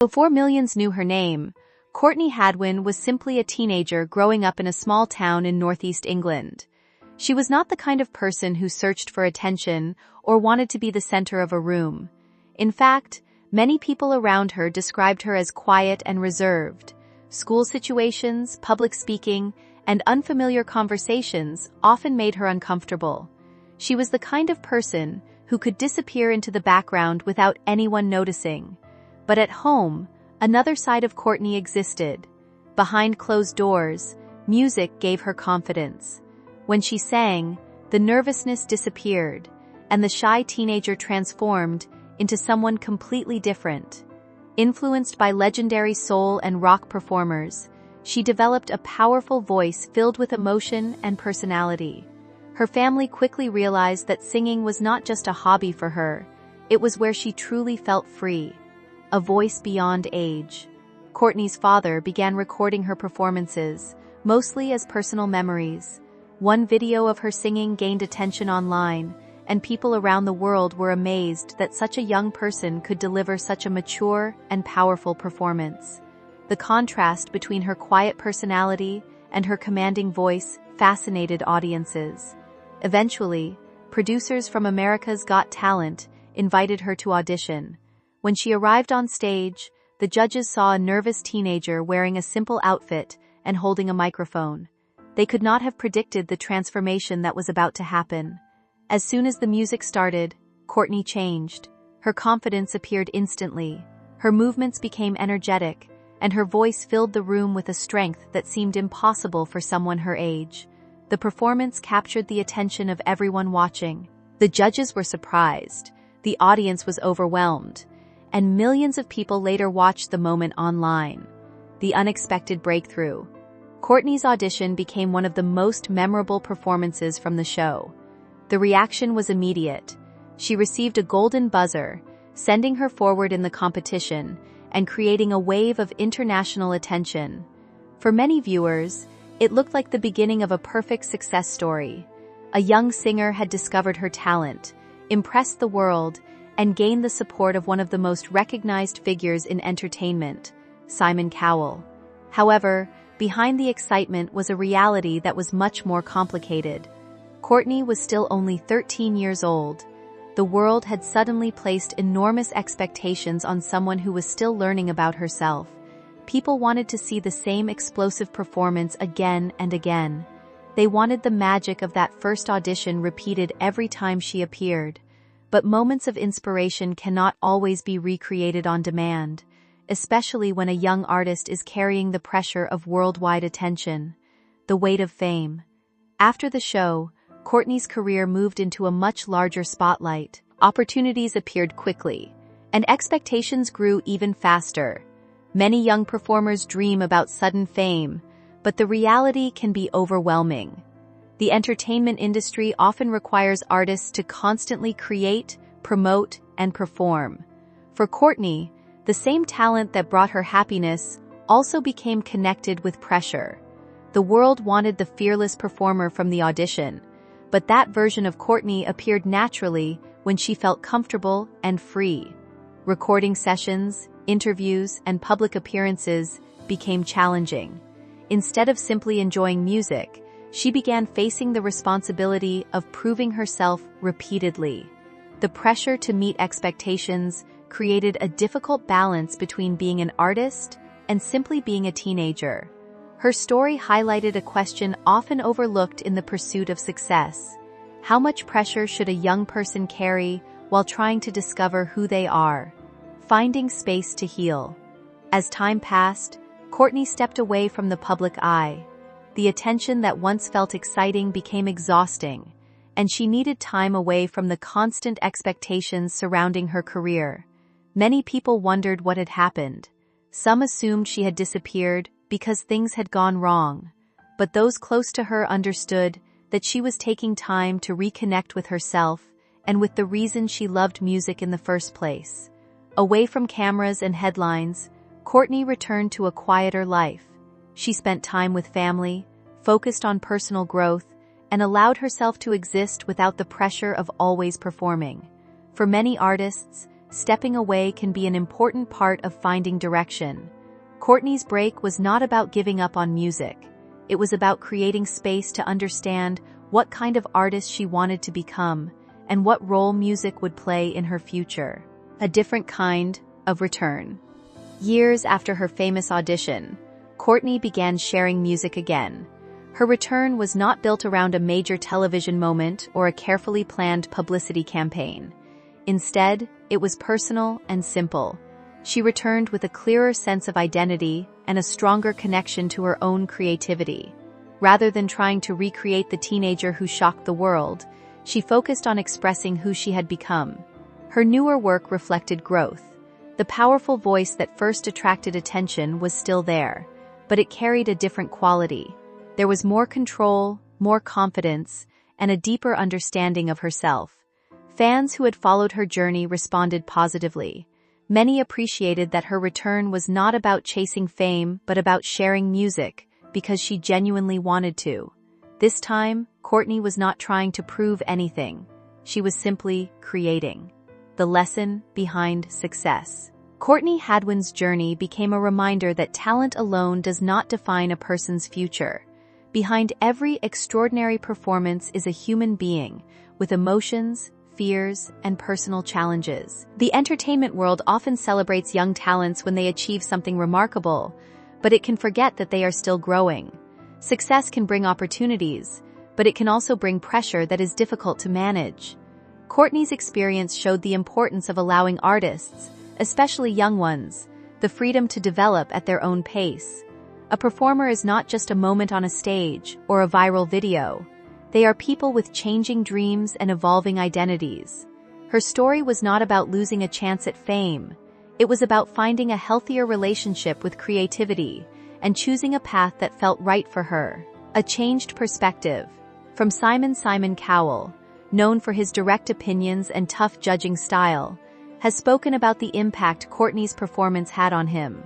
Before millions knew her name, Courtney Hadwin was simply a teenager growing up in a small town in northeast England. She was not the kind of person who searched for attention or wanted to be the center of a room. In fact, many people around her described her as quiet and reserved. School situations, public speaking, and unfamiliar conversations often made her uncomfortable. She was the kind of person who could disappear into the background without anyone noticing. But at home, another side of Courtney existed. Behind closed doors, music gave her confidence. When she sang, the nervousness disappeared, and the shy teenager transformed into someone completely different. Influenced by legendary soul and rock performers, she developed a powerful voice filled with emotion and personality. Her family quickly realized that singing was not just a hobby for her, it was where she truly felt free. A voice beyond age. Courtney's father began recording her performances, mostly as personal memories. One video of her singing gained attention online, and people around the world were amazed that such a young person could deliver such a mature and powerful performance. The contrast between her quiet personality and her commanding voice fascinated audiences. Eventually, producers from America's Got Talent invited her to audition. When she arrived on stage, the judges saw a nervous teenager wearing a simple outfit and holding a microphone. They could not have predicted the transformation that was about to happen. As soon as the music started, Courtney changed. Her confidence appeared instantly. Her movements became energetic, and her voice filled the room with a strength that seemed impossible for someone her age. The performance captured the attention of everyone watching. The judges were surprised. The audience was overwhelmed. And millions of people later watched the moment online. The unexpected breakthrough. Courtney's audition became one of the most memorable performances from the show. The reaction was immediate. She received a golden buzzer, sending her forward in the competition and creating a wave of international attention. For many viewers, it looked like the beginning of a perfect success story. A young singer had discovered her talent, impressed the world, and gained the support of one of the most recognized figures in entertainment, Cowell. However, behind the excitement was a reality that was much more complicated. Courtney was still only 13 years old. The world had suddenly placed enormous expectations on someone who was still learning about herself. People wanted to see the same explosive performance again and again. They wanted the magic of that first audition repeated every time she appeared. But moments of inspiration cannot always be recreated on demand, especially when a young artist is carrying the pressure of worldwide attention. The weight of fame. After the show, Courtney's career moved into a much larger spotlight. Opportunities appeared quickly, and expectations grew even faster. Many young performers dream about sudden fame, but the reality can be overwhelming. The entertainment industry often requires artists to constantly create, promote, and perform. For Courtney, the same talent that brought her happiness also became connected with pressure. The world wanted the fearless performer from the audition, but that version of Courtney appeared naturally when she felt comfortable and free. Recording sessions, interviews, and public appearances became challenging. Instead of simply enjoying music, she began facing the responsibility of proving herself repeatedly. The pressure to meet expectations created a difficult balance between being an artist and simply being a teenager. Her story highlighted a question often overlooked in the pursuit of success. How much pressure should a young person carry while trying to discover who they are? Finding space to heal. As time passed, Courtney stepped away from the public eye. The attention that once felt exciting became exhausting, and she needed time away from the constant expectations surrounding her career. Many people wondered what had happened. Some assumed she had disappeared because things had gone wrong, but those close to her understood that she was taking time to reconnect with herself and with the reason she loved music in the first place. Away from cameras and headlines, Courtney returned to a quieter life. She spent time with family, focused on personal growth, and allowed herself to exist without the pressure of always performing. For many artists, stepping away can be an important part of finding direction. Courtney's break was not about giving up on music. It was about creating space to understand what kind of artist she wanted to become and what role music would play in her future. A different kind of return. Years after her famous audition, Courtney began sharing music again. Her return was not built around a major television moment or a carefully planned publicity campaign. Instead, it was personal and simple. She returned with a clearer sense of identity and a stronger connection to her own creativity. Rather than trying to recreate the teenager who shocked the world, she focused on expressing who she had become. Her newer work reflected growth. The powerful voice that first attracted attention was still there, but it carried a different quality. There was more control, more confidence, and a deeper understanding of herself. Fans who had followed her journey responded positively. Many appreciated that her return was not about chasing fame but about sharing music, because she genuinely wanted to. This time, Courtney was not trying to prove anything. She was simply creating. The lesson behind success. Courtney Hadwin's journey became a reminder that talent alone does not define a person's future. Behind every extraordinary performance is a human being, with emotions, fears, and personal challenges. The entertainment world often celebrates young talents when they achieve something remarkable, but it can forget that they are still growing. Success can bring opportunities, but it can also bring pressure that is difficult to manage. Courtney's experience showed the importance of allowing artists, especially young ones, the freedom to develop at their own pace. A performer is not just a moment on a stage or a viral video. They are people with changing dreams and evolving identities. Her story was not about losing a chance at fame. It was about finding a healthier relationship with creativity and choosing a path that felt right for her. A changed perspective. From Simon Cowell, known for his direct opinions and tough judging style, has spoken about the impact Courtney's performance had on him.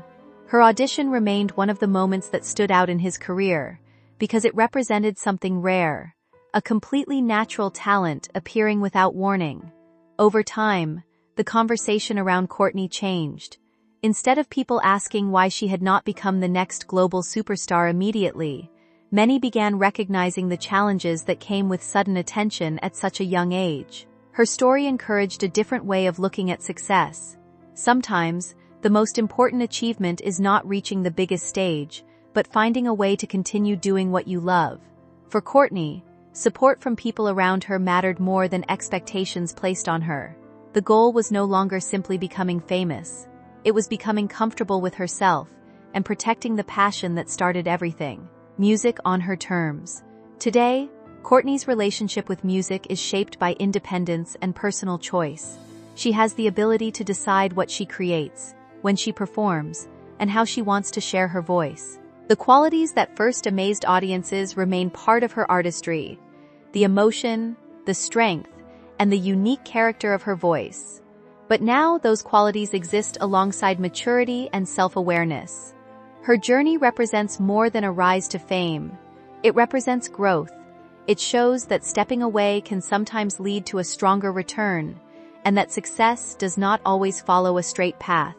Her audition remained one of the moments that stood out in his career, because it represented something rare, a completely natural talent appearing without warning. Over time, the conversation around Courtney changed. Instead of people asking why she had not become the next global superstar immediately, many began recognizing the challenges that came with sudden attention at such a young age. Her story encouraged a different way of looking at success. Sometimes, the most important achievement is not reaching the biggest stage, but finding a way to continue doing what you love. For Courtney, support from people around her mattered more than expectations placed on her. The goal was no longer simply becoming famous. It was becoming comfortable with herself and protecting the passion that started everything. Music on her terms. Today, Courtney's relationship with music is shaped by independence and personal choice. She has the ability to decide what she creates, when she performs, and how she wants to share her voice. The qualities that first amazed audiences remain part of her artistry. The emotion, the strength, and the unique character of her voice. But now those qualities exist alongside maturity and self-awareness. Her journey represents more than a rise to fame. It represents growth. It shows that stepping away can sometimes lead to a stronger return, and that success does not always follow a straight path.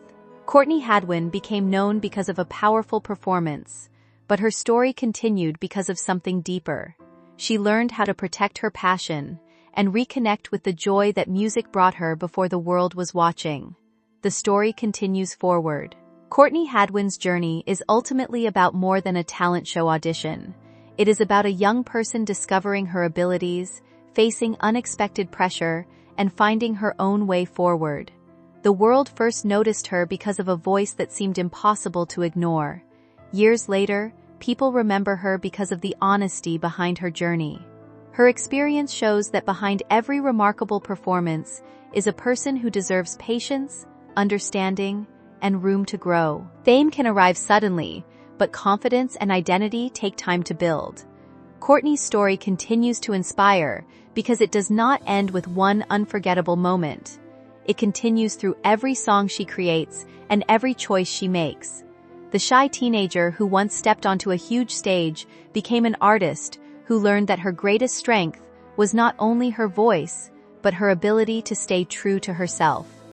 Courtney Hadwin became known because of a powerful performance, but her story continued because of something deeper. She learned how to protect her passion and reconnect with the joy that music brought her before the world was watching. The story continues forward. Courtney Hadwin's journey is ultimately about more than a talent show audition. It is about a young person discovering her abilities, facing unexpected pressure, and finding her own way forward. The world first noticed her because of a voice that seemed impossible to ignore. Years later, people remember her because of the honesty behind her journey. Her experience shows that behind every remarkable performance is a person who deserves patience, understanding, and room to grow. Fame can arrive suddenly, but confidence and identity take time to build. Courtney's story continues to inspire because it does not end with one unforgettable moment. It continues through every song she creates and every choice she makes. The shy teenager who once stepped onto a huge stage became an artist who learned that her greatest strength was not only her voice, but her ability to stay true to herself.